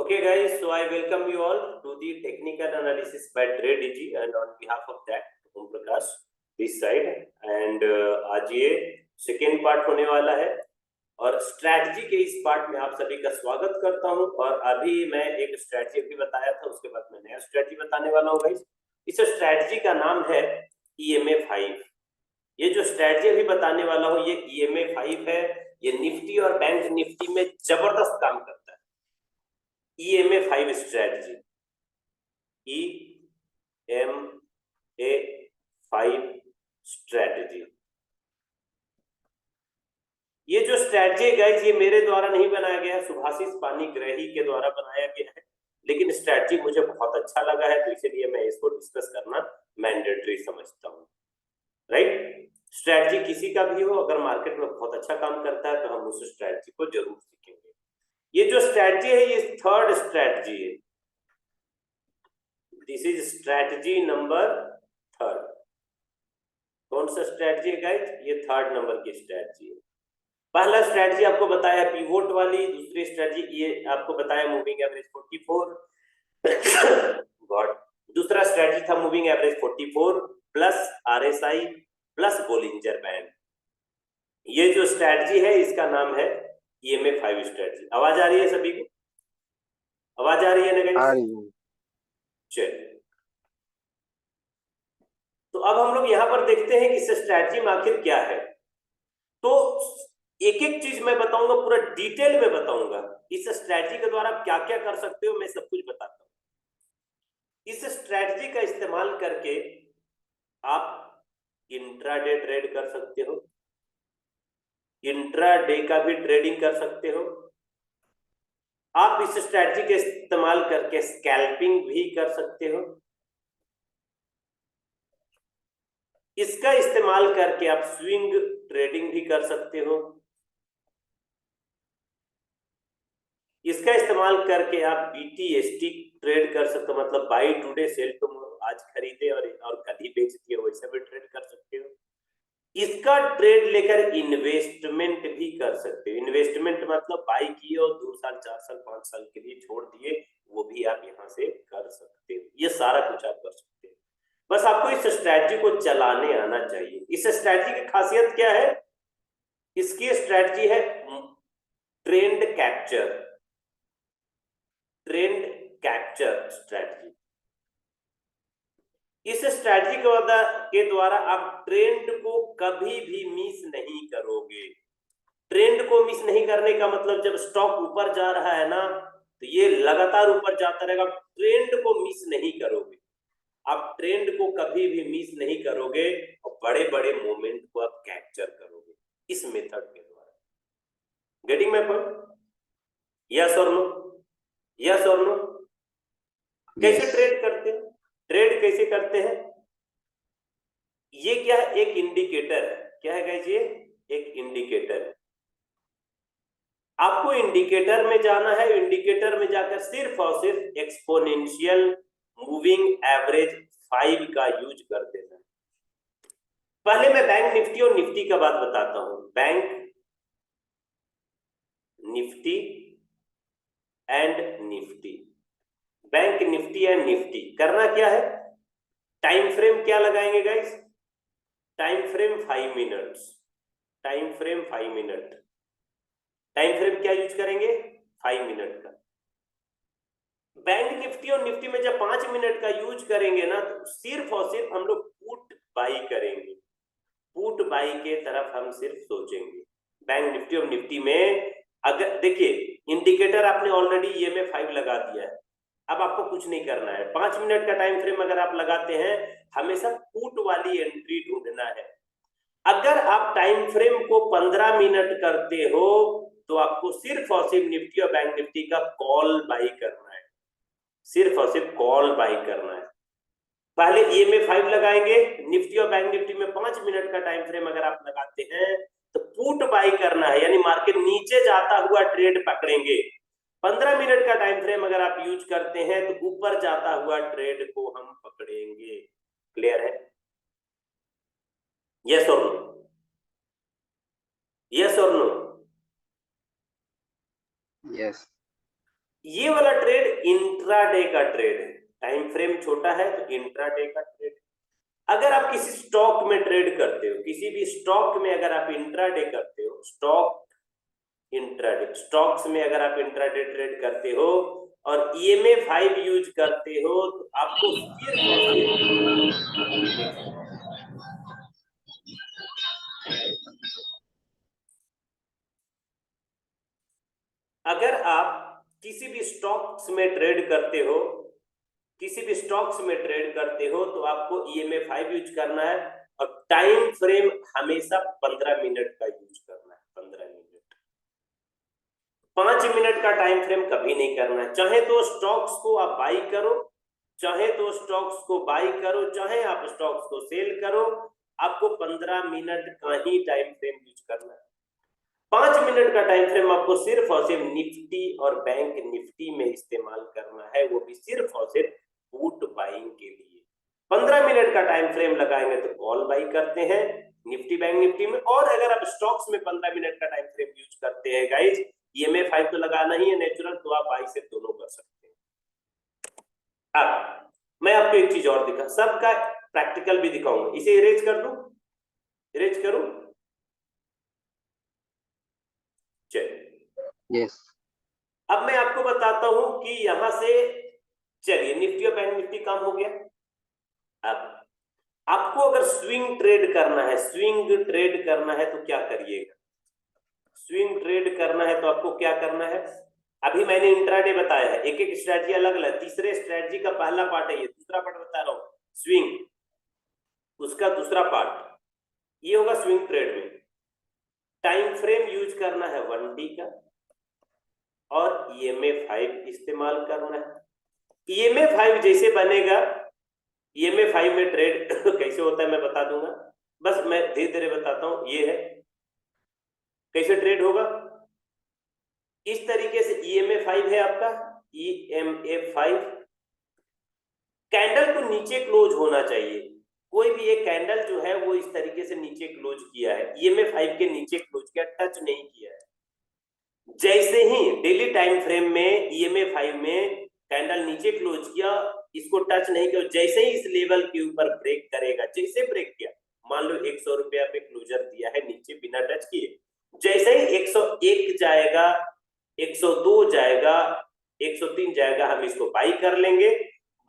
Okay, guys, so I welcome you all to the technical analysis by TradeDigi, and on behalf of that, Om Prakash this side, and आज ये second part होने वाला है और strategy के इस part में आप सभी का स्वागत करता हूं। और अभी मैं एक स्ट्रैटेजी भी बताया था, उसके बाद मैं नया स्ट्रैटेजी बताने वाला हूं गाइस। इस स्ट्रैटेजी का नाम है EMA5। ये जो स्ट्रैटेजी अभी बताने वाला हूं ये EMA5 है। ये निफ्टी और बैंक निफ्टी में जबरदस्त काम करता है। EMA5 strategy, EMA5 strategy. ये जो स्ट्रैटेजी है गाइस, ये मेरे द्वारा नहीं बनाया गया है, सुभाषिस पाणिग्राही के द्वारा बनाया गया है, लेकिन स्ट्रैटेजी मुझे बहुत अच्छा लगा है, तो इसलिए मैं इसको डिस्कस करना मैंडेटरी समझता हूँ। राइट, स्ट्रैटेजी किसी का भी हो, अगर मार्केट में बहुत अच्छा काम करता है तो हम उस स्ट्रैटेजी को जरूर सीखेंगे। ये जो स्ट्रैटेजी है ये थर्ड स्ट्रैटेजी है। This is strategy number third. कौन सा स्ट्रैटेजी है गाइस? ये थर्ड नंबर की स्ट्रैटेजी है। पहला स्ट्रैटेजी आपको बताया पिवोट वाली, दूसरी स्ट्रैटेजी ये आपको बताया मूविंग एवरेज 44 गॉड। दूसरा स्ट्रैटेजी था moving average 44 plus RSI plus Bollinger band. ये जो स्ट्रैटेजी है इसका नाम है EMA5 स्ट्रैटेजी। आवाज आ रही है सभी को? आवाज आ रही है ना गाइस? चलिए, तो अब हम लोग यहाँ पर देखते हैं कि इस स्ट्रैटेजी में आखिर क्या है। तो एक एक चीज मैं बताऊंगा, पूरा डिटेल में बताऊंगा। इस स्ट्रैटेजी के द्वारा आप क्या क्या कर सकते हो मैं सब कुछ बताता हूँ। इस स्ट्रैटेजी का इस्तेमाल करके आप इंट्राडे ट्रेड कर सकते हो, इंट्राडे का भी ट्रेडिंग कर सकते हो। आप इस स्ट्रैटेजी के इस्तेमाल करके स्कैल्पिंग भी कर सकते हो। इसका इस्तेमाल करके आप स्विंग ट्रेडिंग भी कर सकते हो। इसका इस्तेमाल करके आप BTST ट्रेड कर सकते हो, मतलब बाई टुडे सेल टुमारो, आज खरीदे और कल ही बेच दिए, वैसे भी ट्रेड कर सकते हो। इसका ट्रेड लेकर इन्वेस्टमेंट भी कर सकते हो। इन्वेस्टमेंट मतलब बाई किए और 2 साल 4 साल 5 साल के लिए छोड़ दिए, वो भी आप यहाँ से कर सकते हो। ये सारा कुछ आप कर सकते हो, बस आपको इस स्ट्रैटेजी को चलाने आना चाहिए। इस स्ट्रैटेजी की खासियत क्या है? इसकी स्ट्रैटेजी है trend capture, trend capture strategy. इस स्ट्रैटेजी के द्वारा आप ट्रेंड को कभी भी मिस नहीं करोगे। ट्रेंड को मिस नहीं करने का मतलब, जब स्टॉक ऊपर जा रहा है ना तो ये लगातार ऊपर जाता रहेगा। ट्रेंड को मिस नहीं करोगे, आप ट्रेंड को कभी भी मिस नहीं करोगे और बड़े बड़े मोमेंट को आप कैप्चर करोगे इस मेथड के द्वारा। Getting my point? यस और नो? यस और नो? कैसे ट्रेड करते हैं? ट्रेड कैसे करते हैं? ये क्या है? एक इंडिकेटर है। क्या है गाइस? ये एक इंडिकेटर है। आपको इंडिकेटर में जाना है, इंडिकेटर में जाकर सिर्फ और सिर्फ एक्सपोनेंशियल मूविंग एवरेज 5 का यूज कर देना है। पहले मैं बैंक निफ्टी और निफ्टी का बात बताता हूं। Bank Nifty and Nifty, bank Nifty and Nifty करना क्या है? टाइम फ्रेम क्या लगाएंगे guys? Time frame 5 minutes. Time frame 5 minute. Time frame क्या यूज करेंगे? 5 मिनट का। बैंक निफ्टी और निफ्टी में जब 5 मिनट का यूज करेंगे ना तो सिर्फ और सिर्फ हम लोग पुट बाई करेंगे। पुट बाई के तरफ हम सिर्फ सोचेंगे। बैंक निफ्टी और निफ्टी में अगर देखिए, इंडिकेटर आपने ऑलरेडी EMA5 लगा दिया है, अब आपको कुछ नहीं करना है। 5 मिनट का टाइम फ्रेम अगर आप लगाते हैं, हमेशा पुट वाली एंट्री ढूंढना है। अगर आप टाइम फ्रेम को 15 मिनट करते हो तो आपको सिर्फ और सिर्फ निफ्टी और बैंक निफ्टी का कॉल बाई करना है, सिर्फ और सिर्फ कॉल बाई करना है। पहले EMA5 लगाएंगे, निफ्टी और बैंक निफ्टी में 5 मिनट का टाइम फ्रेम अगर आप लगाते हैं तो पुट बाई करना है, यानी मार्केट नीचे जाता हुआ ट्रेड पकड़ेंगे। 15 मिनट का टाइम फ्रेम अगर आप यूज करते हैं तो ऊपर जाता हुआ ट्रेड को हम पकड़ेंगे। क्लियर है? यस और नो? यस और नो? यस। ये वाला ट्रेड इंट्राडे का ट्रेड है, टाइम फ्रेम छोटा है तो इंट्राडे का ट्रेड। अगर आप किसी स्टॉक में ट्रेड करते हो, किसी भी स्टॉक में अगर आप इंट्राडे करते हो, स्टॉक्स में अगर आप इंट्राडे ट्रेड करते हो और ईएमए 5 यूज करते हो तो आपको सिर्फ और सिर्फ अगर आप किसी भी स्टॉक्स में ट्रेड करते हो, किसी भी स्टॉक्स में ट्रेड करते हो तो आपको ईएमए 5 यूज करना है और टाइम फ्रेम हमेशा 15 मिनट का यूज करना है। 15 मिनट, 5 मिनट का टाइम फ्रेम कभी नहीं करना है। चाहे तो स्टॉक्स को आप बाई करो, चाहे तो स्टॉक्स को बाई करो, चाहे आप स्टॉक्स को सेल करो, आपको 15 मिनट का ही टाइम फ्रेम यूज करना है। 5 मिनट का टाइम फ्रेम आपको सिर्फ और सिर्फ निफ्टी और बैंक निफ्टी में इस्तेमाल करना है, वो भी सिर्फ और सिर्फ पुट बाइंग के लिए। 15 मिनट का टाइम फ्रेम लगाएंगे तो कॉल बाई करते हैं निफ्टी बैंक निफ्टी में, और अगर आप स्टॉक्स में 15 मिनट का टाइम फ्रेम यूज करते हैं गाइज, ईएमए 5 तो लगाना ही है नेचुरल, तो आप बाई से दोनों कर सकते हैं। अब मैं आपको एक चीज और दिखा, सबका प्रैक्टिकल भी दिखाऊंगा। इसे इरेज कर दूं, इरेज करूं, चलिए यस अब मैं आपको बताता हूं कि यहां से, चलिए निफ्टी और बैंक निफ्टी काम हो गया। अब आपको अगर स्विंग ट्रेड करना है, स्विंग ट्रेड करना है तो क्या करिएगा, स्विंग ट्रेड करना है तो आपको क्या करना है, अभी मैंने इंट्राडे बताया है, एक एक स्ट्रेटजी अलग अलग, तीसरे स्ट्रेटजी का पहला पार्ट है ये, दूसरा पार्ट बता रहा हूं स्विंग, उसका दूसरा पार्ट ये होगा स्विंग ट्रेड में। टाइम फ्रेम यूज करना है 1D का और ईएमए 5 इस्तेमाल करना है। ईएमए 5 जैसे बनेगा, ईएमए 5 में ट्रेड कैसे होता है मैं बता दूंगा, बस मैं धीरे धीरे बताता हूं। ये है कैसे ट्रेड होगा, इस तरीके से ईएमए 5 है आपका, ईएमए 5 कैंडल को नीचे क्लोज होना चाहिए, कोई भी एक कैंडल जो है वो इस तरीके से नीचे क्लोज किया है, ईएमए 5 के नीचे क्लोज किया, टच नहीं किया है। जैसे ही डेली टाइम फ्रेम में ईएमए 5 में कैंडल नीचे क्लोज किया, इसको टच नहीं किया, जैसे ही इस लेवल के ऊपर ब्रेक करेगा, जैसे ब्रेक किया, मान लो 100 रुपया पे क्लोजर दिया है नीचे बिना टच किए, जैसे ही 101 जाएगा, 102 जाएगा, 103 जाएगा, हम इसको बाई कर लेंगे।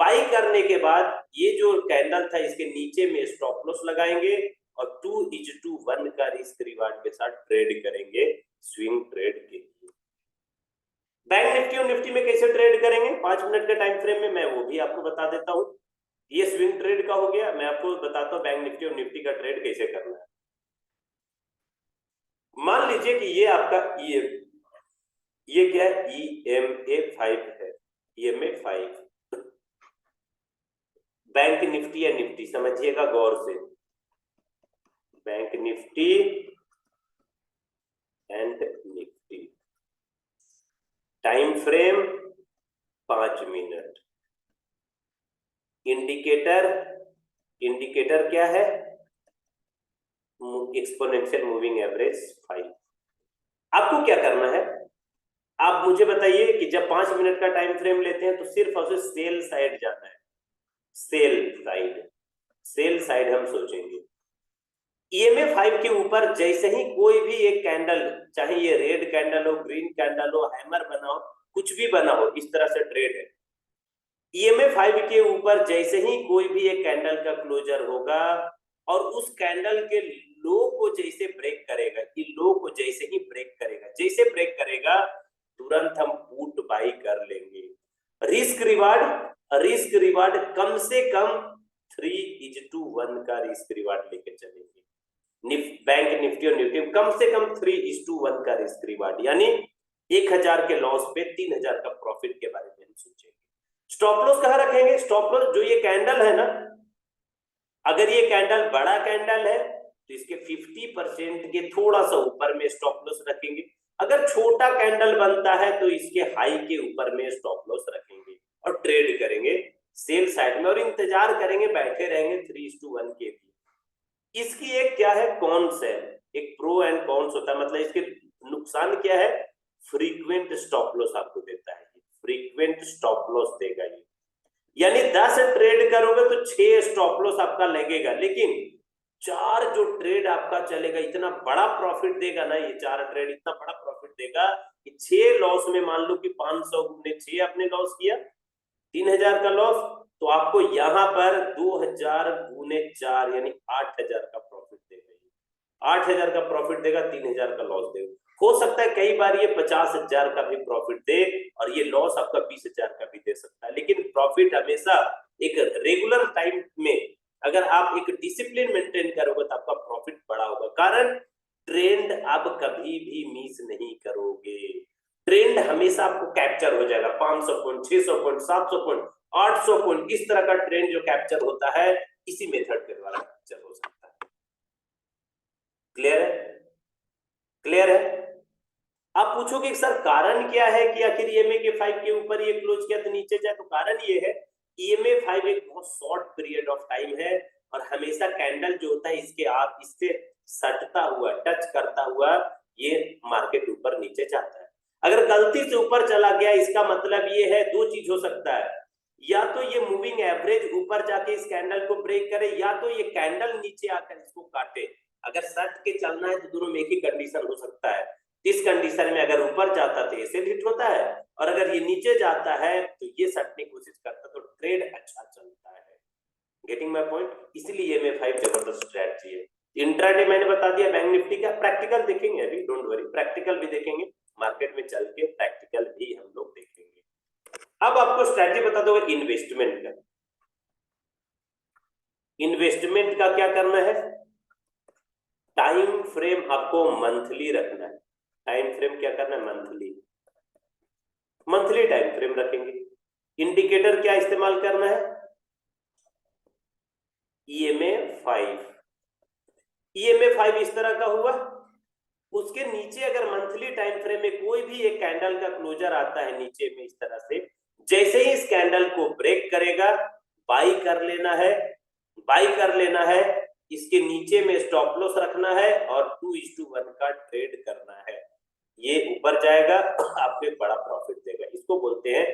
बाई करने के बाद ये जो कैंडल था इसके नीचे में स्टॉप लॉस लगाएंगे और 2:1 का रिस्क रिवार्ड के साथ ट्रेड करेंगे स्विंग ट्रेड के लिए। बैंक निफ्टी और निफ्टी में कैसे ट्रेड करेंगे 5 मिनट के टाइम फ्रेम में, मैं वो भी आपको बता देता हूं। ये स्विंग ट्रेड का हो गया, मैं आपको बताता हूं बैंक निफ्टी और निफ्टी का ट्रेड कैसे करना है। मान लीजिए कि ये आपका ये क्या है, ईएमए 5 है, ईएमए 5 बैंक निफ्टी या निफ्टी, समझिएगा गौर से, bank Nifty and Nifty, time frame 5 minute, indicator, indicator क्या है, एक्सपोनेंशियल मूविंग एवरेज 5। आपको क्या करना है, आप मुझे बताइए कि जब 5 मिनट का टाइम फ्रेम लेते हैं तो सिर्फ और सिर्फ सेल साइड जाना है, सेल साइड, सेल साइड हम सोचेंगे। ईएमए 5 के ऊपर जैसे ही कोई भी एक कैंडल, चाहे ये रेड कैंडल हो, ग्रीन कैंडल हो, हैमर बना हो, कुछ भी बना हो, इस तरह से ट्रेड है। ईएमए 5 के ऊपर जैसे ही कोई भी एक कैंडल का क्लोजर होगा और उस कैंडल के लो को जैसे ब्रेक करेगा, कि लो को जैसे ही ब्रेक करेगा, जैसे ब्रेक करेगा तुरंत हम पुट बाई कर लेंगे। रिस्क रिवार्ड, रिस्क रिवार्ड कम से कम 3:1 का रिस्क रिवार्ड लेके चलेंगे। बैंक निफ्टी और निफ्टी कम से कम 3:1 का रिस्क रिवार्ड, यानी 1000 के लॉस पे 3000 का प्रॉफिट के बारे में हम सोचेंगे। स्टॉप लॉस कहां रखेंगे, स्टॉप लॉस जो ये कैंडल है ना, अगर ये कैंडल बड़ा कैंडल है तो इसके 50% के थोड़ा सा ऊपर में स्टॉप लॉस रखेंगे, अगर छोटा कैंडल बनता है तो इसके हाई के ऊपर में स्टॉप लॉस रखेंगे और ट्रेड करेंगे सेल साइड में और इंतजार करेंगे, बैठे रहेंगे 3:1 के लिए। इसकी एक क्या है कॉन्स है, एक प्रो एंड कॉन्स होता है, मतलब इसके नुकसान क्या है, फ्रीक्वेंट स्टॉप लॉस आपको देता है, फ्रीक्वेंट स्टॉप लॉस देगा ये, यानी 10 ट्रेड करोगे तो 6 स्टॉप लॉस आपका लगेगा, लेकिन 4 जो ट्रेड आपका चलेगा इतना बड़ा प्रॉफिट देगा ना, ये 4 ट्रेड इतना बड़ा प्रॉफिट देगा कि 6 लॉस में मान लो कि 500 गुने 6 आपने लॉस किया, 3000 का लॉस, तो आपको यहां पर 2000 गुने 4 यानी 8000 का प्रॉफिट देगा। 8000 का प्रॉफिट देगा, 3000 का लॉस देगा। हो सकता है कई बार ये 50,000 का भी प्रॉफिट दे और ये लॉस आपका 20,000 का भी दे सकता है, लेकिन प्रॉफिट हमेशा एक रेगुलर टाइम में अगर आप एक डिसिप्लिन मेंटेन करोगे तो आपका प्रॉफिट बड़ा होगा। कारण ट्रेंड आप कभी भी मिस नहीं करोगे, ट्रेंड हमेशा आपको कैप्चर हो जाएगा। 500 पॉइंट, 600 पॉइंट, 700 पॉइंट, 800 पॉइंट, इस तरह का ट्रेंड जो कैप्चर होता है इसी मेथड के द्वारा कैप्चर हो सकता है। क्लियर है? क्लियर है? आप पूछोगे सर कारण क्या है कि आखिर ईएमए के 5 के ऊपर ये क्लोज किया तो नीचे जाए, तो कारण ये है ईएमए 5 एक बहुत शॉर्ट पीरियड ऑफ टाइम है और हमेशा कैंडल जो होता है इससे सटता हुआ, टच करता हुआ ये मार्केट ऊपर नीचे जाता है। अगर गलती से ऊपर चला गया इसका मतलब ये है, दो चीज हो सकता है, या तो ये मूविंग एवरेज ऊपर जाके इस कैंडल को ब्रेक करे, या तो ये कैंडल नीचे आकर इसको काटे। अगर सट के चलना है तो दोनों में एक ही कंडीशन हो सकता है। इस कंडीशन में अगर ऊपर जाता तो ऐसे हिट होता है, और अगर ये नीचे जाता है तो ये सटने की कोशिश करता, तो ट्रेड अच्छा चलता है। Getting my point? इसलिए ये में 5 जबरदस्त स्ट्रेटजी है। इंट्राडे मैंने बता दिया बैंक निफ्टी का, प्रैक्टिकल देखेंगे अभी, डोंट वरी, प्रैक्टिकल भी देखेंगे, मार्केट में चल के प्रैक्टिकल भी हम लोग देखेंगे। अब आपको स्ट्रेटजी बता दो इन्वेस्टमेंट का। इन्वेस्टमेंट का क्या करना है, टाइम फ्रेम आपको मंथली रखना है। टाइम फ्रेम क्या करना है, मंथली टाइम फ्रेम रखेंगे। इंडिकेटर क्या इस्तेमाल करना है, ईएमए 5। ईएमए 5 इस तरह का हुआ, उसके नीचे अगर मंथली टाइम फ्रेम में कोई भी एक कैंडल का क्लोजर आता है नीचे में इस तरह से, जैसे ही इस कैंडल को ब्रेक करेगा बाई कर लेना है, बाई कर लेना है, इसके नीचे में स्टॉप लॉस रखना है और 2:1 का ट्रेड करना है। ये ऊपर जाएगा आपको बड़ा प्रॉफिट देगा, इसको बोलते हैं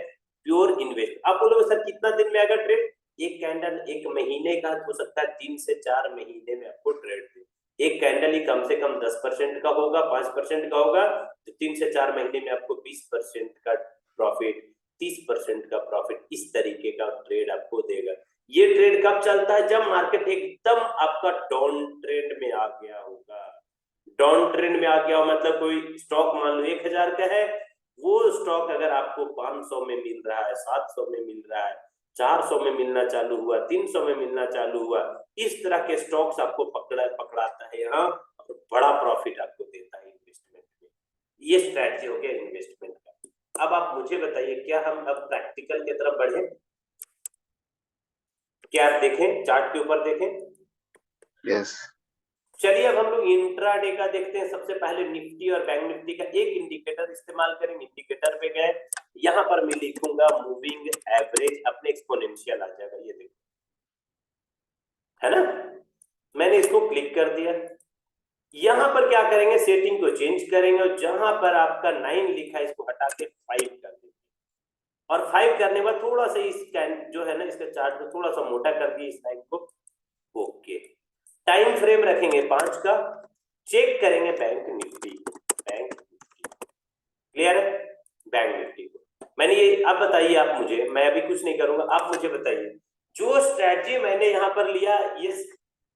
प्योर इन्वेस्ट। आप बोलोगे सर कितना दिन में आएगा ट्रेड, एक कैंडल एक महीने का हो सकता है, 3 से 4 महीने में आपको ट्रेड दे। एक कैंडल ही कम से कम 10% का होगा, 5% का होगा, तो 3 से 4 महीने में आपको 20% का प्रॉफिट, 30% का प्रॉफिट, इस तरीके का ट्रेड आपको देगा। ये ट्रेड कब चलता है, जब मार्केट एकदम आपका डाउन ट्रेंड में आ गया होगा। डाउन ट्रेंड में आ गया हो मतलब कोई स्टॉक मान लो 1000 का है, वो स्टॉक अगर आपको 500 में मिल रहा है, 700 में मिल रहा है, 400 में मिलना चालू हुआ, 300 में मिलना चालू हुआ, इस तरह के स्टॉक्स आपको पकड़ाता है यहाँ और बड़ा प्रॉफिट आपको देता है इन्वेस्टमेंट में। ये स्ट्रैटेजी हो गया इन्वेस्टमेंट का। अब आप मुझे बताइए क्या हम अब प्रैक्टिकल की तरफ बढ़े, क्या आप देखें चार्ट के ऊपर देखें? यस। चलिए अब हम लोग इंट्राडे का देखते हैं। सबसे पहले निफ्टी और बैंक निफ्टी का एक इंडिकेटर इस्तेमाल करेंगे। इंडिकेटर पे गए, यहां पर मैं लिखूंगा मूविंग एवरेज, अपने एक्सपोनेंशियल आ जाएगा, ये देखो, है ना। मैंने इसको क्लिक कर दिया। यहां पर क्या करेंगे, सेटिंग को चेंज करेंगे और जहां पर आपका 9 लिखा है इसको हटा के 5 कर देंगे, और 5 करने के बाद थोड़ा सा इस जो है ना इसका चार्ट को थोड़ा सा मोटा कर दिए इस लाइन को। ओके, टाइम फ्रेम रखेंगे 5 का, चेक करेंगे bank Nifty, bank Nifty clear है, बैंक निफ्टी को मैंने ये, अब बताइए आप मुझे, मैं अभी कुछ नहीं करूंगा, आप मुझे बताइए जो स्ट्रेटजी मैंने यहां पर लिया, ये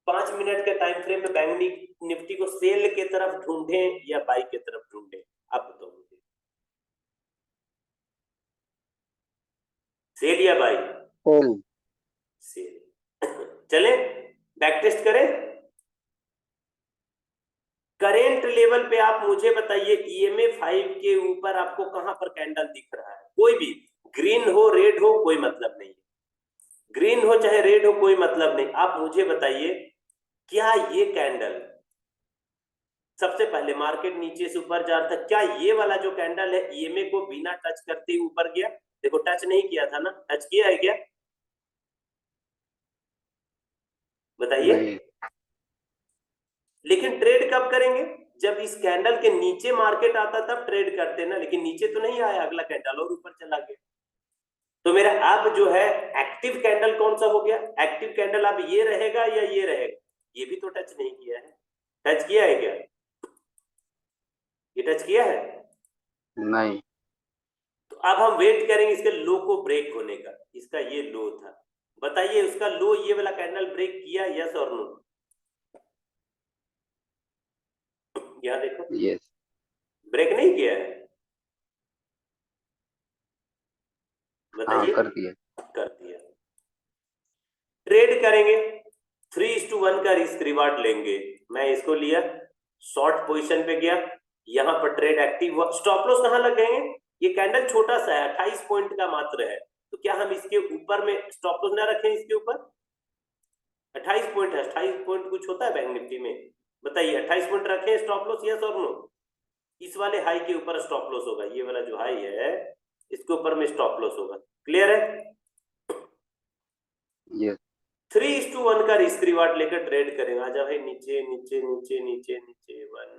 5 मिनट के टाइम फ्रेम में बैंक निफ्टी को सेल के तरफ ढूंढे या बाई के तरफ ढूंढे, आप बताओ मुझे, सेल या बाई? सेल। चले बैक टेस्ट करें। करेंट लेवल पे आप मुझे बताइए ईएमए 5 के ऊपर आपको कहां पर कैंडल दिख रहा है, कोई भी, ग्रीन हो रेड हो कोई मतलब नहीं, ग्रीन हो चाहे रेड हो कोई मतलब नहीं, आप मुझे बताइए क्या ये कैंडल, सबसे पहले मार्केट नीचे से ऊपर जा रहा था, क्या ये वाला जो कैंडल है ईएमए को बिना टच करते ही ऊपर गया? देखो टच नहीं किया था ना, टच किया है क्या, बताइए। लेकिन ट्रेड कब करेंगे, जब इस कैंडल के नीचे मार्केट आता तब ट्रेड करते ना, लेकिन नीचे तो नहीं आया, अगला कैंडल और ऊपर चला गया, तो मेरा अब जो है एक्टिव कैंडल कौन सा हो गया, एक्टिव कैंडल अब ये रहेगा या ये रहेगा, ये भी तो टच नहीं किया है, टच किया है क्या, ये टच किया है नहीं। तो अब हम वेट करेंगे इसके लो को ब्रेक होने का, इसका ये लो था, बताइए उसका लो ये वाला कैंडल ब्रेक किया, यस और नो, यहां देखो यस। ब्रेक नहीं किया है, हाँ बताइए कर दिया। कर दिया। ट्रेड करेंगे 3:1 का रिस्क रिवार्ड लेंगे, मैं इसको लिया, शॉर्ट पोजीशन पे गया, यहां पर ट्रेड एक्टिव हुआ, स्टॉप लॉस कहां लगाएंगे, ये कैंडल छोटा सा है 28 पॉइंट का मात्र है, तो क्या हम इसके ऊपर में स्टॉप लॉस ना रखें, इसके ऊपर 28 पॉइंट है, 28 पॉइंट कुछ होता है बैंक निफ्टी में, बताइए 28 पॉइंट रखें स्टॉप लॉस, यस और नो, इस वाले हाई के ऊपर स्टॉप लॉस होगा, ये वाला जो हाई है इसके ऊपर में स्टॉप लॉस होगा, क्लियर है। यस। 3:1 का रिस्क रिवार्ड लेकर ट्रेड करेंगे, आजा भाई नीचे नीचे नीचे नीचे नीचे 1,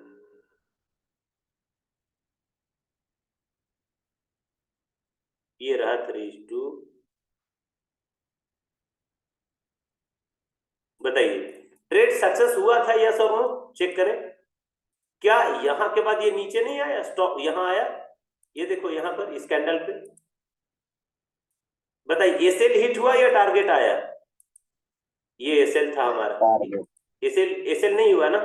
ये रहा 3:2, बताइए ट्रेड सक्सेस हुआ था यस और नो, चेक करें, क्या यहां के बाद ये नीचे नहीं आया, स्टॉप यहां आया, ये देखो यहां पर इस कैंडल पे, बताइए एसएल हिट हुआ या टारगेट आया, ये एसएल था हमारा, एसएल एसएल नहीं हुआ ना,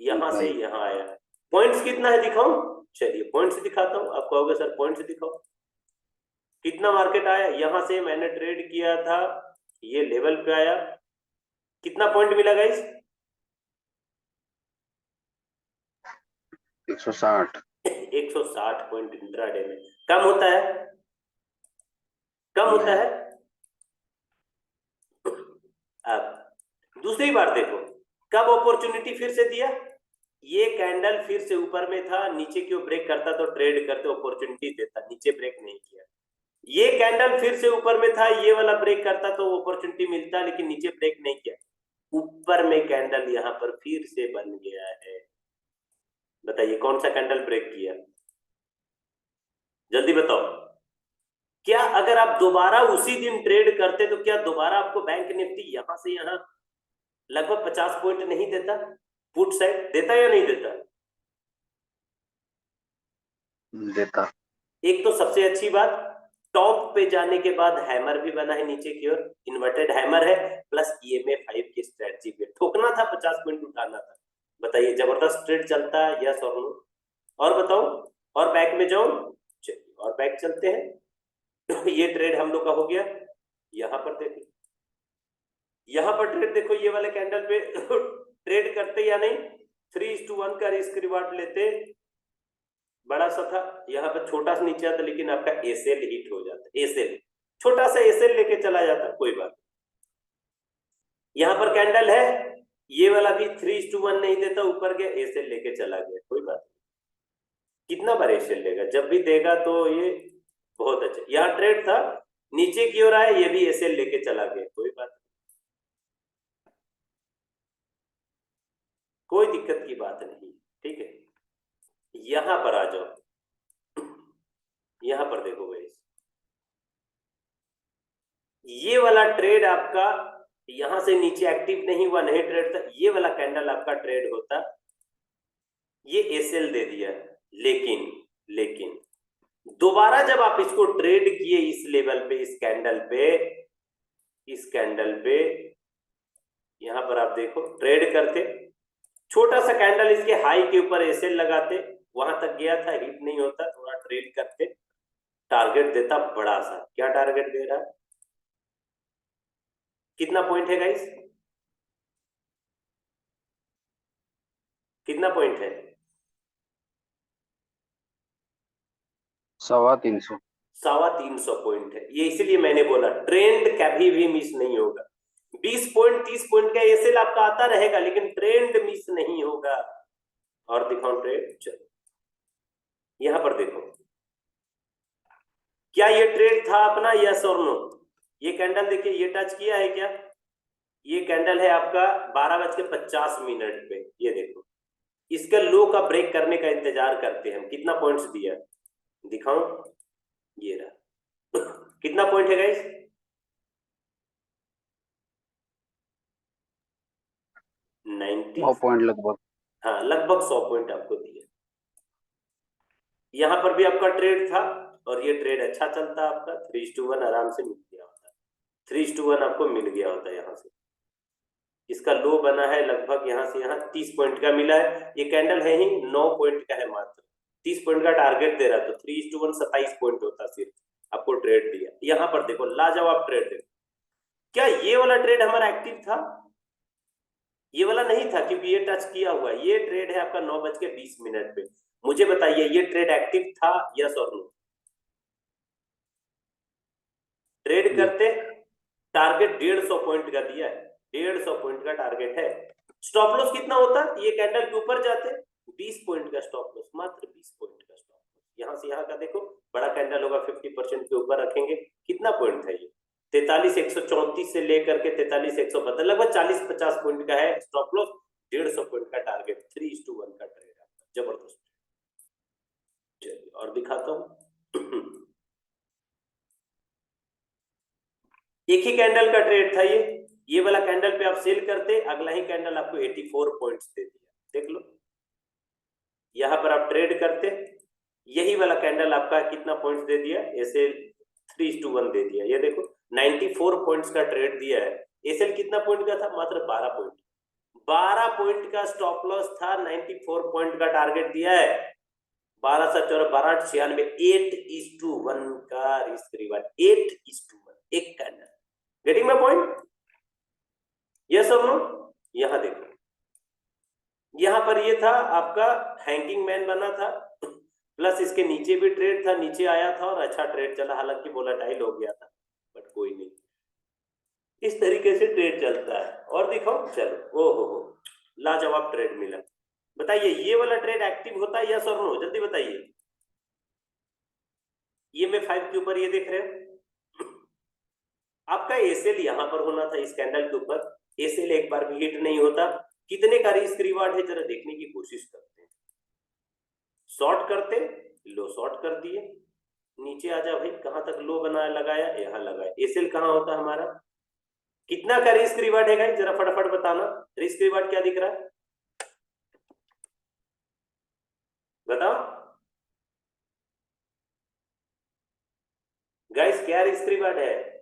यहां से नहीं। यहां आया, पॉइंट्स कितना है दिखाऊं, चलिए पॉइंट्स दिखाता हूं, आप कहोगे सर पॉइंट्स दिखाओ, कितना मार्केट आया, यहां से मैंने ट्रेड किया था, ये लेवल पे आया, कितना पॉइंट मिला गाइस, 160। 160 पॉइंट इंट्राडे में, कम होता है, कम होता नहीं। है। अब दूसरी बार देखो, कब अपॉर्चुनिटी फिर से दिया, ये कैंडल फिर से ऊपर में था, नीचे क्यों ब्रेक करता तो ट्रेड करते अपॉर्चुनिटी देता, नीचे ब्रेक नहीं किया, ये कैंडल फिर से ऊपर में था, ये वाला ब्रेक करता तो अपॉर्चुनिटी मिलता, लेकिन नीचे ब्रेक नहीं किया, ऊपर में कैंडल यहां पर फिर से बन गया है, बताइए कौन सा कैंडल ब्रेक किया, जल्दी बताओ, क्या अगर आप दोबारा उसी दिन ट्रेड करते तो क्या दोबारा आपको बैंक निफ्टी यहां से यहां लगभग 50 पॉइंट नहीं देता, पुट साइड देता या नहीं देता, देता। एक तो सबसे अच्छी बात, टॉप पे जाने के बाद हैमर भी बना है नीचे की ओर, इन्वर्टेड हैमर है, प्लस ईएमए 5 की स्ट्रेटजी पे ठोकना था, 50 पॉइंट उठाना था, बताइए जबरदस्त ट्रेड चलता है यस और नो, और बताओ, और बैक में जाओ, चलिए और बैक चलते हैं ये ट्रेड हम लोग का हो गया, यहां पर देखो, यहां पर ट्रेड देखो, ये वाले कैंडल पे ट्रेड करते या नहीं, 3:1 का रिस्क रिवार्ड लेते, बड़ा सा था, यहाँ पर छोटा सा नीचे आता, लेकिन आपका एसएल हिट हो जाता, एसएल छोटा सा एसएल लेके चला जाता, कोई बात, यहाँ पर कैंडल है, ये वाला भी 3:1 नहीं देता, ऊपर गया एसएल लेके चला गया, कोई बात, कितना बार एसएल लेगा, जब भी देगा तो ये बहुत अच्छा, यहाँ ट्रेड था नीचे की ओर आया, ये भी एसएल लेके चला गया, कोई बात, कोई दिक्कत की बात नहीं, ठीक है। यहां पर आ जाओ, यहां पर देखो भाई, ये वाला ट्रेड आपका यहां से नीचे एक्टिव नहीं हुआ, नहीं ट्रेड था, ये वाला कैंडल आपका ट्रेड होता, ये एसएल दे दिया, लेकिन लेकिन दोबारा जब आप इसको ट्रेड किए इस लेवल पे, इस कैंडल पे, इस कैंडल पे, यहां पर आप देखो ट्रेड करते, छोटा सा कैंडल इसके हाई के ऊपर एसएल लगाते, वहां तक गया था, हिट नहीं होता, थोड़ा ट्रेड करते, टारगेट देता बड़ा सा, क्या टारगेट दे रहा है, कितना पॉइंट है गाइस, कितना पॉइंट है, 350। 350 पॉइंट है, ये इसलिए मैंने बोला ट्रेंड कभी भी मिस नहीं होगा, 20 पॉइंट 30 पॉइंट का एसएल आपका आता रहेगा, लेकिन ट्रेंड मिस नहीं होगा, और दिखाओ ट्रेड, चलो यहां पर देखो, क्या ये ट्रेड था अपना, यस और नो, ये कैंडल देखिए, ये टच किया है क्या, ये कैंडल है आपका 12:50 पे, ये देखो, इसका लो का ब्रेक करने का इंतजार करते हैं हम, कितना पॉइंट्स दिया दिखाऊं, ये रहा, कितना पॉइंट है गाइस? 90। 100 पॉइंट लगभग। हाँ, लगभग 100 पॉइंट आपको दिए। यहां पर भी आपका ट्रेड था और ये ट्रेड अच्छा चलता आपका, 3:1 आराम से मिल गया होता, 3:1 आपको मिल गया होता यहाँ से। इसका लो बना है लगभग यहाँ से यहाँ 30 पॉइंट का मिला है। ये कैंडल है ही 9 पॉइंट का है मात्र, 30 पॉइंट का टारगेट दे रहा, तो 3:1 27 पॉइंट होता सिर्फ, आपको ट्रेड दिया। यहाँ पर देखो लाजवाब ट्रेड देखो। क्या ये वाला ट्रेड हमारा एक्टिव था? ये वाला नहीं था क्योंकि ये टच किया हुआ है। ये ट्रेड है आपका 9:20 पे। मुझे बताइए ये ट्रेड एक्टिव था, यस और नो? ट्रेड करते, टारगेट 150 पॉइंट का दिया है, 150 पॉइंट का टारगेट है। स्टॉप लॉस कितना होता? ये कैंडल के ऊपर जाते 20 पॉइंट का स्टॉप लॉस, मात्र 20 पॉइंट का स्टॉप लॉस। यहां से यहां का देखो, बड़ा कैंडल होगा 50% के ऊपर रखेंगे, कितना पॉइंट था ये? 43,134 से लेकर के 43,172, लगभग 40-50 पॉइंट का है स्टॉप लॉस, 150 पॉइंट का टारगेट, 3:1 का ट्रेड आपका, जबरदस्त। चलिए और दिखाता हूं। एक ही कैंडल का ट्रेड था ये वाला कैंडल पे आप सेल करते, अगला ही कैंडल आपको 84 पॉइंट्स दे दिया, देख लो। यहां पर आप ट्रेड करते, यही वाला कैंडल आपका कितना पॉइंट्स दे दिया? एसएल 3:1 दे दिया, ये देखो 94 पॉइंट्स का ट्रेड दिया है। एसएल कितना पॉइंट का था? मात्र 12 पॉइंट, 12 पॉइंट का स्टॉप लॉस था, 94 पॉइंट का टारगेट दिया है। 12 12 96, 8:1 का रिस्क रिवार्ड, 8:1, एक candle. Getting my point? Yes और नो? यहां देखो, यहां पर ये था आपका हैंगिंग मैन बना था, प्लस इसके नीचे भी ट्रेड था, नीचे आया था और अच्छा ट्रेड चला, हालांकि वोलेटाइल हो गया था, बट कोई नहीं, इस तरीके से ट्रेड चलता है। और दिखाओ, चलो, ओ हो, लाजवाब ट्रेड मिला। बताइए ये वाला ट्रेड एक्टिव होता है, यस और नो? जल्दी बताइए। ये मैं 5 के ऊपर ये देख रहे हो, आपका एसएल यहां पर होना था, इस कैंडल के ऊपर। एसएल एक बार भी हिट नहीं होता। कितने का रिस्क रिवार्ड है, जरा देखने की कोशिश करते हैं। शॉर्ट करते, लो शॉर्ट कर दिए, नीचे आ जा भाई, कहां तक लो बनाया लगाया, यहां लगाया। एसएल कहां होता हमारा? कितना का रिस्क रिवार्ड है गाइस, जरा फटाफट बताना। रिस्क रिवार्ड क्या दिख रहा है, बताओ गाइस, क्या रिस्क रिवार्ड है?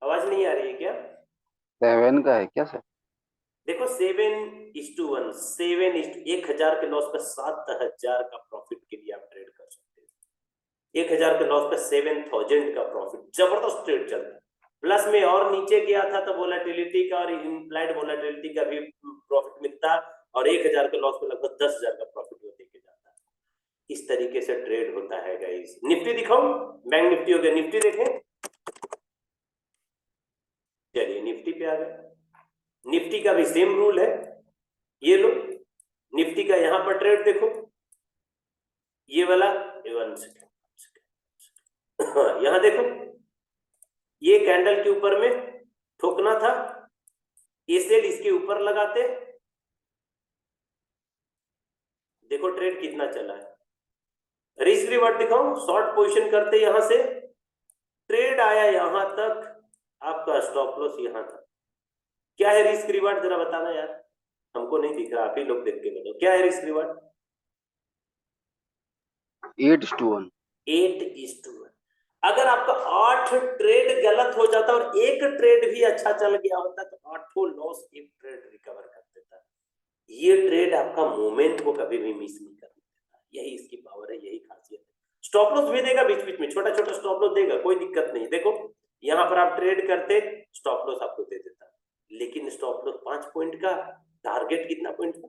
आवाज नहीं आ रही है क्या? 7 का है क्या सर? देखो 7:1, 1,000 के लॉस पे 7,000 का प्रॉफिट के लिए आप ट्रेड कर सकते हैं। 1,000 के लॉस पे 7,000 का प्रॉफिट, जबरदस्त ट्रेड चलता है। प्लस में और नीचे गया था तो वोलेटिलिटी का और इम्प्लाइड वोलेटिलिटी का भी प्रॉफिट मिलता, और 1,000 के लॉस पे लगभग 10,000 का प्रॉफिट वो देके जाता है। इस तरीके से ट्रेड होता है गाइस। निफ्टी दिखाऊं? बैंक निफ्टी हो गया, निफ्टी देखें। चलिए निफ्टी पे आ गए। निफ्टी का भी सेम रूल है, ये लो निफ्टी का यहां पर ट्रेड देखो, ये वाला, 1 सेकेंड, यहां देखो, ये कैंडल के ऊपर में ठोकना था, एसएल इसके ऊपर लगाते, देखो ट्रेड कितना चला है। रिस्क रिवार्ड दिखाऊं? शॉर्ट पोजीशन करते यहां से, ट्रेड आया यहां तक, आपका स्टॉप लॉस यहां तक। क्या है रिस्क रिवार्ड, जरा बताना यार, हमको नहीं दिख रहा, आप ही लोग देख के बताओ क्या है रिस्क रिवार्ड। 8:1। 8:1। अगर आपका 8 ट्रेड गलत हो जाता और एक ट्रेड भी अच्छा चल गया होता तो 8 लॉस एक ट्रेड रिकवर कर देता। ये ट्रेड आपका मोमेंट को कभी भी मिस नहीं करने देता, यही इसकी पावर है, यही खासियत है। स्टॉप लॉस भी देगा बीच बीच में, छोटा छोटा स्टॉप लॉस देगा, कोई दिक्कत नहीं। देखो यहां पर आप ट्रेड करते, स्टॉप लॉस आपको दे देता, लेकिन स्टॉप लॉस 5 पॉइंट का, टारगेट कितना पॉइंट का?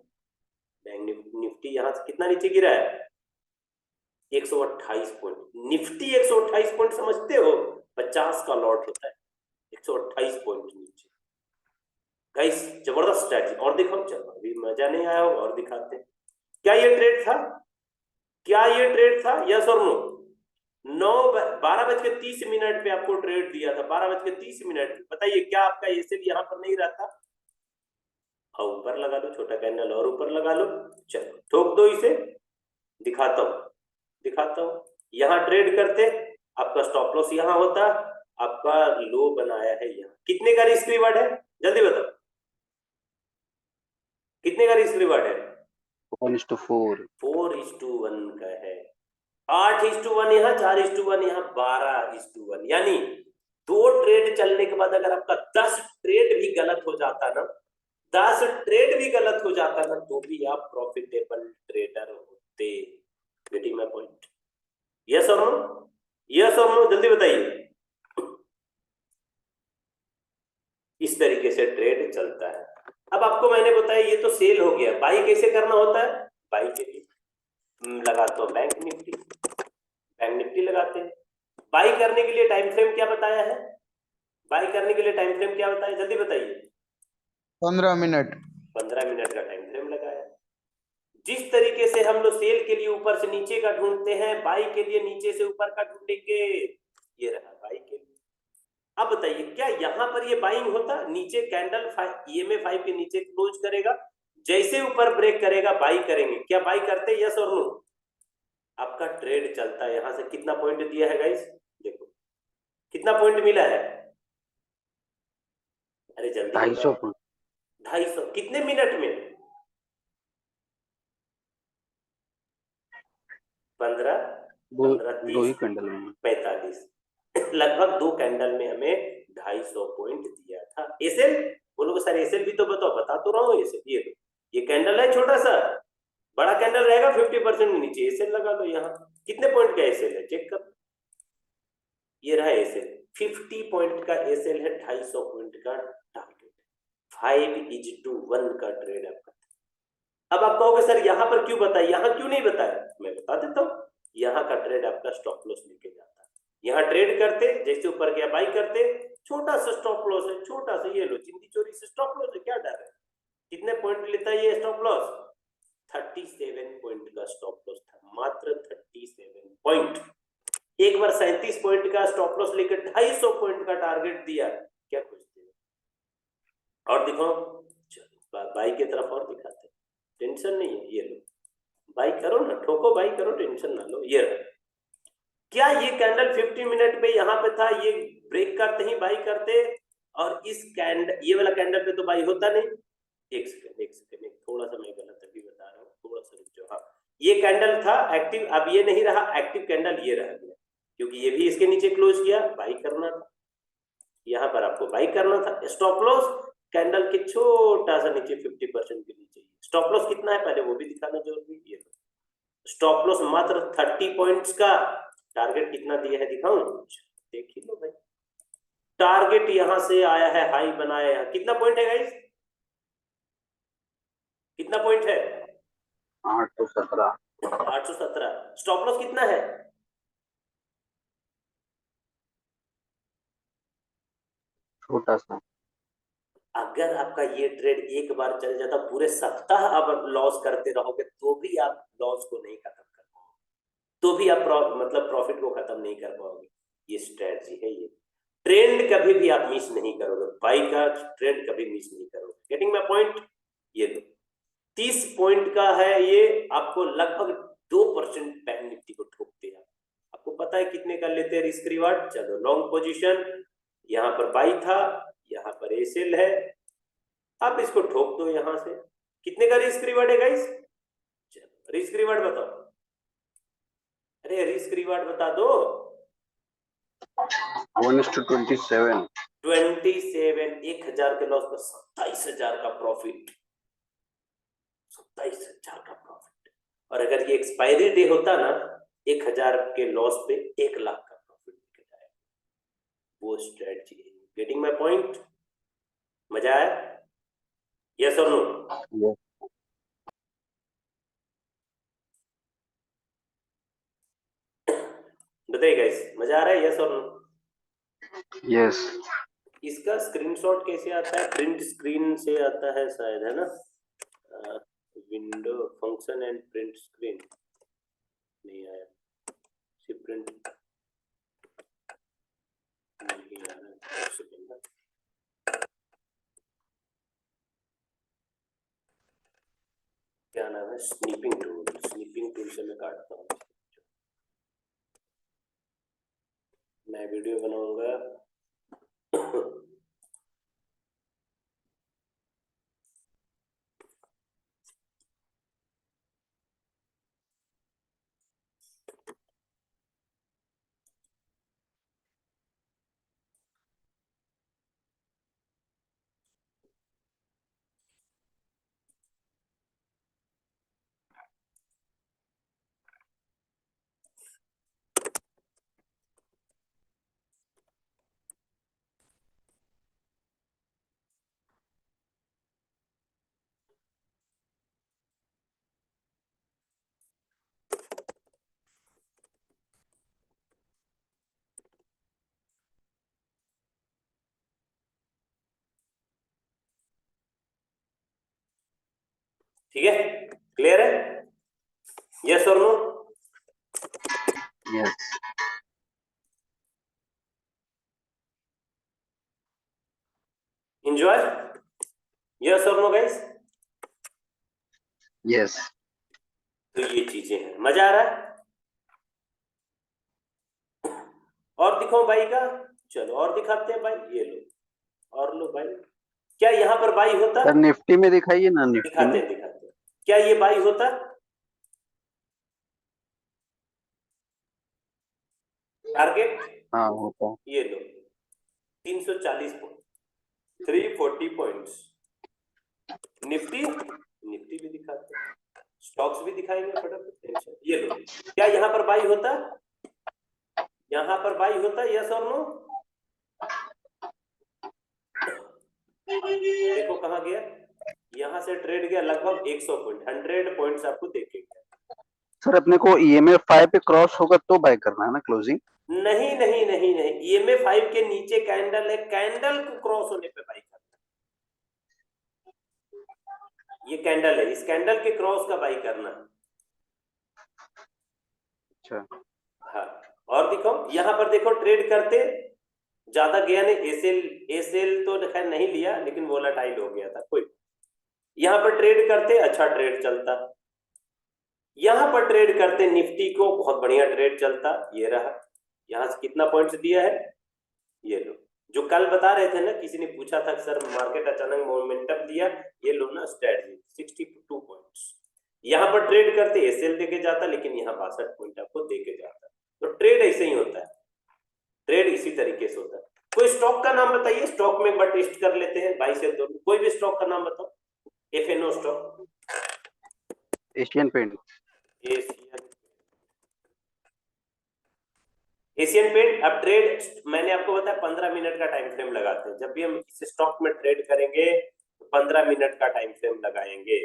बैंक निफ्टी यहां से कितना नीचे गिरा है? 128 पॉइंट। निफ्टी 128 पॉइंट समझते हो? 50 का लॉट होता है, 128 पॉइंट नीचे। गाइस जबरदस्त स्ट्रैटेजी। और दिखाओ, चलो अभी मजा नहीं आया हो, और दिखाते हैं। क्या ये ट्रेड था? क्या ये ट्रेड था, यस और नो? 12:30 पे आपको ट्रेड दिया था, 12:30। बताइए क्या आपका एसएल यहां पर नहीं रहता? ऊपर लगा दो छोटा कैंडल, और ऊपर लगा लो, चलो ठोक दो इसे, दिखा दिखाता हूं। यहां ट्रेड करते, आपका स्टॉप लॉस यहां होता, आपका लो बनाया है यहाँ। कितने का रिस्क रिवार्ड है जल्दी बताओ, कितने का रिस्क रिवार्ड है? 1:4। 4:1 का है। 8:1 यहाँ, 4:1 यहाँ, 12:1, यानी 2 ट्रेड चलने के बाद अगर आपका 10 ट्रेड भी गलत हो जाता ना, 10 ट्रेड भी गलत हो जाता ना, तो भी आप प्रॉफिटेबल ट्रेडर होते। Getting my point? यस और नो? यस और नो, जल्दी बताइए। इस तरीके से ट्रेड चलता है। अब आपको मैंने बताया ये तो सेल हो गया, बाई कैसे करना होता है? बाई के लिए लगाते हो बैंक निफ्टी, बैंक निफ्टी लगाते हैं। बाई करने के लिए टाइम फ्रेम क्या बताया है? बाई करने के लिए टाइम फ्रेम क्या बताया, जल्दी बताइए। 15 मिनट। 15 मिनट का टाइम फ्रेम लगाया। जिस तरीके से हम लोग सेल के लिए ऊपर से नीचे का ढूंढते हैं, बाई के लिए नीचे से ऊपर का ढूंढेंगे। ये रहा बाई के लिए। अब बताइए क्या यहां पर ये बाइंग होता? नीचे कैंडल EMA 5 के नीचे क्लोज करेगा, जैसे ऊपर ब्रेक करेगा बाई करेंगे। क्या बाई करते? यस और नो? आपका ट्रेड चलता है। यहां से कितना पॉइंट दिया है गाइस, देखो कितना पॉइंट मिला है। अरे जल्दी 250 बताओ। 250 कितने मिनट में? 15 दो 15 दो 30 ही कैंडल में। 45 लगभग 2 कैंडल में हमें 250 पॉइंट दिया था। एसएल बोलोगे सर, एसएल भी तो बताओ। बता तो रहा हूँ एसएल। ये कैंडल है छोटा सा, बड़ा कैंडल रहेगा 50% नीचे, एसएल लगा लो। यहाँ कितने पॉइंट का एसएल है चेक कर। ये रहा एसएल, 50 पॉइंट का एसएल है, 250 पॉइंट का टारगेट। 5:1 का ट्रेड आपका। अब आप कहोगे सर यहाँ पर क्यों बताया, यहाँ क्यों नहीं बताया? मैं बता देता हूँ। यहाँ का ट्रेड आपका स्टॉप लॉस लेके जाता है। यहाँ ट्रेड करते, जैसे ऊपर गया बाई करते, छोटा सा स्टॉप लॉस है, छोटा सा। ये लो चिंदी चोरी से स्टॉप लॉस है, क्या डर है? कितने पॉइंट लेता है ये स्टॉप लॉस? 37 पॉइंट का स्टॉप लॉस था, मात्र 37 पॉइंट। एक बार 37 पॉइंट का स्टॉप लॉस लेकर 250 पॉइंट का टारगेट दिया, क्या खोजते हैं? और दिखाओ, बाई की तरफ और दिखाते, टेंशन नहीं है। ये लो बाई करो ना, ठोको बाई करो, टेंशन ना लो। ये रहा। क्या ये कैंडल 50 मिनट पे यहाँ पे था, ये ब्रेक करते ही बाई करते, और इस कैंडल, ये वाला कैंडल पे तो बाई होता नहीं। एक सेकंड, थोड़ा सा मैं गलत अभी बता रहा हूँ, थोड़ा सा रुक जाओ। हाँ, ये कैंडल था एक्टिव, अब ये नहीं रहा एक्टिव कैंडल, ये रह गया, क्योंकि ये भी इसके नीचे क्लोज किया। बाई करना था, यहाँ पर आपको बाई करना था। स्टॉप लॉस कैंडल के छोटा सा नीचे 50% के नीचे। स्टॉप लॉस कितना है पहले वो भी दिखाना जरूरी है। स्टॉप लॉस मात्र 30 पॉइंट्स का, टारगेट कितना दिया है दिखाऊं, देख ही लो भाई। टारगेट यहां से आया है, हाई बनाया है, कितना पॉइंट है गाइस, कितना पॉइंट है? 817। 817। स्टॉप लॉस कितना है? छोटा सा। अगर आपका ये ट्रेड एक बार चल जाता, पूरे सप्ताह आप लॉस करते रहोगे तो भी आप लॉस को नहीं खत्म कर पाओगे, तो भी आप मतलब प्रॉफिट को खत्म नहीं कर पाओगे। ये स्ट्रेटजी है। ये ट्रेंड कभी भी आप मिस नहीं करोगे, बाई का ट्रेंड कभी मिस नहीं करोगे। Getting my point? ये लो 30 पॉइंट का है ये, आपको लगभग 2% बैंक निफ्टी को ठोकते हैं। आपको पता है कितने का लेते हैं रिस्क रिवार्ड? चलो लॉन्ग पोजीशन, यहाँ पर बाई था, यहाँ पर एसएल है, आप इसको ठोक दो यहां से। कितने का रिस्क रिवार्ड है गाइस? चलो रिस्क रिवार्ड बताओ, अरे रिस्क रिवार्ड बता दो। 1:27। 27, 1000 के लॉस पर 27,000 का प्रॉफिट, 27,000 का प्रॉफिट। और अगर ये एक्सपायरी डे होता ना, 1000 के लॉस पे 1,00,000 का प्रॉफिट निकल जाएगा। वो स्ट्रेटजी है। Getting my point? मजा आया? यस और नो? Yes. बताइए गाइस, मजा आ रहा है? यस और नो? Yes. इसका स्क्रीनशॉट कैसे आता है? प्रिंट स्क्रीन से आता है शायद, है ना? Window function and print screen नहीं आया, सिर्फ प्रिंट नहीं आ रहा। क्या नाम है? स्नीपिंग टूल, स्नीपिंग टूल से मैं काटता हूँ। वीडियो बनाऊंगा। ठीक है, क्लियर है? यस और नो? Yes enjoy? यस और नो गाइस? यस। तो ये चीजें हैं, मजा आ रहा है? और दिखाओ बाई का, चलो और दिखाते हैं भाई, ये लो और लो भाई। क्या यहाँ पर बाई होता? सर निफ्टी में दिखाइए ना, निफ्टी दिखाते में। हैं दिखाते हैं। क्या ये बाई होता? टारगेट हाँ होता। ये लो 340 पॉइंट, 340 पॉइंट्स। निफ्टी, निफ्टी भी दिखाते हैं, स्टॉक्स भी दिखाएंगे फटाफट, टेंशन। ये लो, क्या यहाँ पर बाई होता? यहाँ पर बाई होता, यस और नो? देखो कहाँ गया, यहाँ से ट्रेड गया लगभग 100 पॉइंट, 100 पॉइंट्स आपको देखेंगे। सर अपने को EMF 5 पे क्रॉस होगा तो बाय करना है ना, क्लोजिंग? नहीं नहीं नहीं नहीं, EMF 5 के नीचे कैंडल है, कैंडल को क्रॉस होने पे बाई करना। ये कैंडल है, इस कैंडल के क्रॉस का बाई करना। अच्छा। हाँ, और दिखाओ यहाँ पर देखो ट्रेड करते ज्यादा गया नहीं, एसएल तो खैर नहीं लिया, लेकिन वोलेटाइल हो गया था, कोई। यहाँ पर ट्रेड करते अच्छा ट्रेड चलता, यहाँ पर ट्रेड करते निफ्टी को बहुत बढ़िया ट्रेड चलता, ये रहा। यहाँ से कितना पॉइंट्स दिया है, ये लो। जो कल बता रहे थे ना, किसी ने पूछा था सर मार्केट अचानक मोमेंटम दिया, ये लो ना स्ट्रेटजी 62 पॉइंट्स। यहाँ पर ट्रेड करते एसएल देके जाता, लेकिन यहाँ 62 पॉइंट आपको देके जाता। तो ट्रेड ऐसे ही होता है, ट्रेड इसी तरीके से होता है। कोई स्टॉक का नाम बताइए, स्टॉक में एक बार टेस्ट कर लेते हैं, 22 से 2, कोई भी स्टॉक का नाम बताओ। FNO stock, Asian paint. Asian paint. अब ट्रेड मैंने आपको बताया 15 मिनट का टाइम फ्रेम लगाते हैं, जब भी हम इस स्टॉक में ट्रेड करेंगे तो 15 मिनट का टाइम फ्रेम लगाएंगे।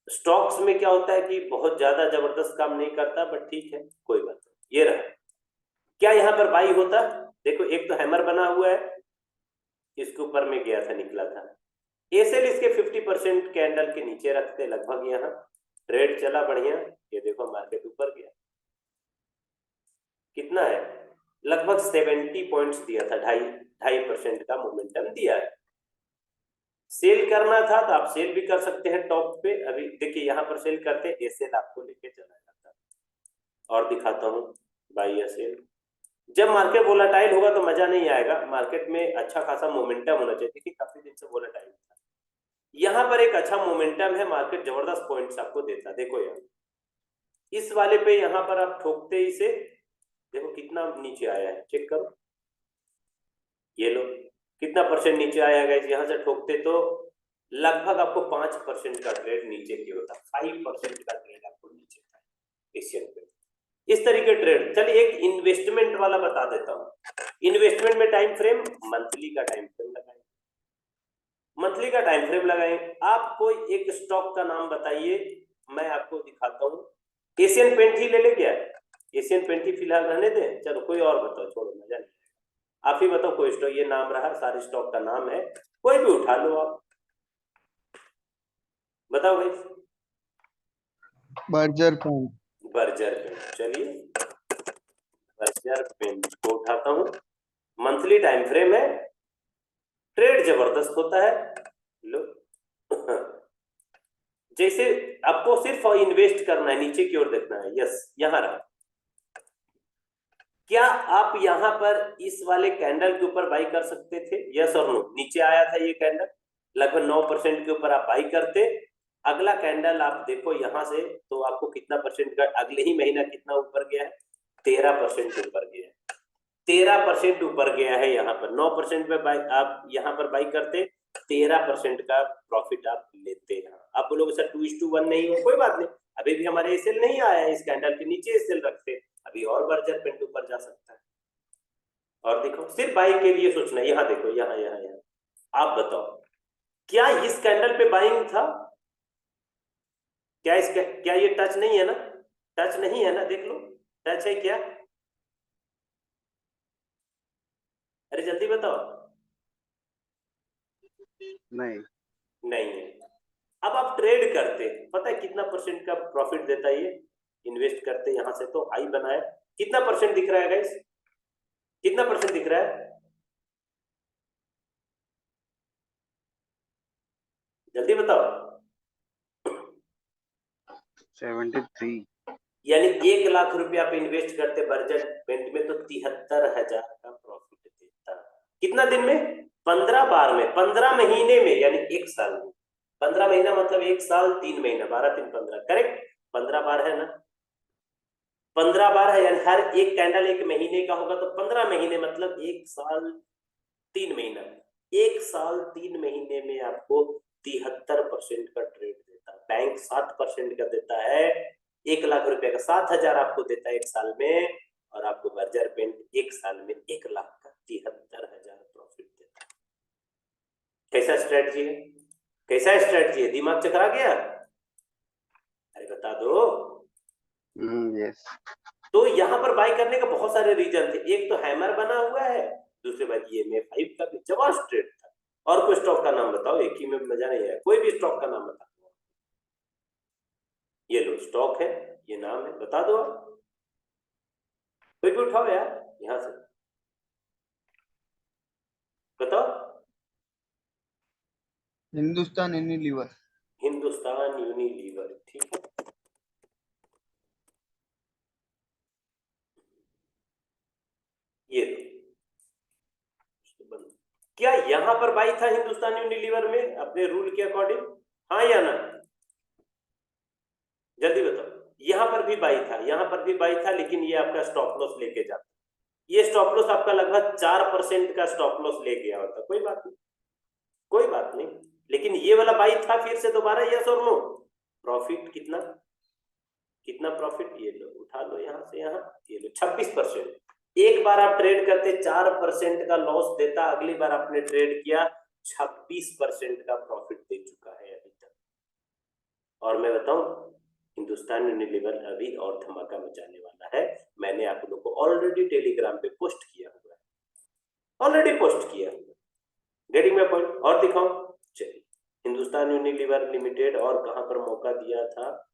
स्टॉक्स में क्या होता है कि बहुत ज्यादा जबरदस्त काम नहीं करता, बट ठीक है कोई बात नहीं। ये रहा, क्या यहाँ पर बाई होता? देखो एक तो हैमर बना हुआ है, इसके ऊपर में गया था, निकला था। एसएल इसके 50% कैंडल के नीचे रखते लगभग, यहाँ ट्रेड चला बढ़िया, ये देखो मार्केट ऊपर गया, कितना है लगभग 70 पॉइंट्स दिया था, 2.5% का मोमेंटम दिया है। सेल करना था तो आप सेल भी कर सकते हैं टॉप पे। अभी देखिए यहाँ पर सेल करते, एसएल आपको लेके चला जाता। और दिखाता हूँ बाई या सेल। जब मार्केट वोलेटाइल होगा तो मजा नहीं आएगा, मार्केट में अच्छा खासा मोमेंटम होना चाहिए। देखिए काफी दिन से वोलेटाइल था, यहाँ पर एक अच्छा मोमेंटम है, मार्केट जबरदस्त पॉइंट्स आपको देता। देखो यार इस वाले पे यहाँ पर आप ठोकते ही से देखो कितना नीचे आया है, चेक करो, ये लो कितना परसेंट नीचे आया है। यहाँ से ठोकते तो लगभग आपको 5% का ट्रेड नीचे की होता, 5% का ट्रेड आपको नीचे था एशियन पे। इस तरीके ट्रेड। चलिए एक इन्वेस्टमेंट वाला बता देता हूँ। इन्वेस्टमेंट में टाइम फ्रेम मंथली का टाइम फ्रेम लगाएं, मंथली का टाइम फ्रेम लगाएं। आप कोई एक स्टॉक का नाम बताइए, मैं आपको दिखाता हूँ। एशियन पेंट ही ले ले, क्या एशियन पेंट ही फिलहाल रहने दें, चलो कोई और बताओ, छोड़ो मजा नहीं, आप ही बताओ कोई स्टॉक। ये नाम रहा, सारे स्टॉक का नाम है, कोई भी उठा लो आप, बताओ भाई। Berger paint. बर्जर पेंट, चलिए बर्जर पेंट को उठाता हूं। मंथली टाइम फ्रेम है, ट्रेड जबरदस्त होता है, लो। जैसे आपको सिर्फ इन्वेस्ट करना है, नीचे की ओर देखना है, यस यहाँ रहा, क्या आप यहां पर इस वाले कैंडल के ऊपर बाई कर सकते थे? यस और नो? नीचे आया था ये कैंडल, लगभग 9% के ऊपर आप बाई करते। अगला कैंडल आप देखो यहां से, तो आपको कितना परसेंट का अगले ही महीना कितना ऊपर गया है? 13% ऊपर गया है। 13% ऊपर गया है। यहाँ पर 9% पे बाई, आप यहाँ पर बाई करते 13% का प्रॉफिट आप लेते हैं। आप बोलोगे सर 2:1 नहीं हो, कोई बात नहीं, अभी भी हमारे एसएल नहीं आया है, इस कैंडल के नीचे एसएल रखते, अभी और बर्जर पेंट ऊपर जा सकता है। और देखो सिर्फ बाई के लिए सोचना है। यहाँ देखो, यहाँ यहाँ यहाँ आप बताओ, क्या इस कैंडल पे बाइंग था? क्या ये टच नहीं है ना? टच नहीं है ना? देख लो, टच है क्या? अरे जल्दी बताओ। नहीं। नहीं है। अब आप ट्रेड करते, पता है कितना परसेंट का प्रॉफिट देता है ये? इन्वेस्ट करते यहां से तो हाई बनाए, कितना परसेंट दिख रहा है गाइस? कितना परसेंट दिख रहा है? जल्दी बताओ। 73। यानी 1 लाख रुपया आप इन्वेस्ट करते बजट पेंट में, तो 73,000 का प्रॉफिट देता। कितना दिन में? 15 बार में, 15 महीने में, यानी 1 साल में। 15 महीना मतलब 1 साल 3 महीना, 12 3 15, करेक्ट? 15 बार है ना? 15 बार है, यानी हर एक कैंडल 1 महीने का होगा, तो 15 महीने मतलब 1 साल 3 महीना। 1 साल 3 महीने में आपको 73% का ट्रेड देता है। बैंक 7% का देता है। 1 लाख रुपए का 7,000 आपको देता है 1 साल में, और आपको बर्जर पेंट 1 साल में 1 लाख का 73,000 प्रॉफिट देता है। कैसा स्ट्रेटजी है? कैसा स्ट्रेटजी है? दिमाग चकरा गया? अरे बता दो। यस। तो यहां पर बाय करने का बहुत सारे रीजन थे। एक तो हैमर बना हुआ है, दूसरे बात ये में 5 का भी जबरदस्त ट्रेड था। और कोई स्टॉक का नाम बताओ, एक ही में मजा नहीं है, कोई भी स्टॉक का नाम बता दो। ये लो स्टॉक है, ये नाम है, बता दो आप, कोई भी उठाओ यार यहां से, बताओ। हिंदुस्तान यूनिलीवर। हिंदुस्तान यूनिलीवर, ठीक है। ये लो, क्या यहां पर बाई था हिंदुस्तान यूनिलीवर में अपने रूल के अकॉर्डिंग? हाँ या ना? जल्दी बताओ। यहां पर भी बाई था, यहां पर भी बाई था, लेकिन ये आपका स्टॉप लॉस लेके जाता। ये स्टॉप लॉस आपका लगभग 4% का स्टॉप लॉस ले गया होता। कोई बात नहीं, कोई बात नहीं, लेकिन ये वाला बाई था। फिर से दोबारा यस और नो? प्रॉफिट कितना? कितना प्रॉफिट? ये लो उठा लो यहां से यहां, ये लो 26%। एक बार आप ट्रेड करते 4% का लॉस देता, अगली बार आपने ट्रेड किया 26% का प्रॉफिट दे चुका है अभी तक। और मैं बताऊं, हिंदुस्तान यूनिलीवर अभी और धमाका मचाने वाला है। मैंने आप लोगों को ऑलरेडी टेलीग्राम पे पोस्ट किया हुआ है, ऑलरेडी पोस्ट किया हुआ है। Getting my point? और दिखाऊं? चलिए, हिंदुस्तान यूनिलीवर लिमिटेड और कहां पर मौका दिया था?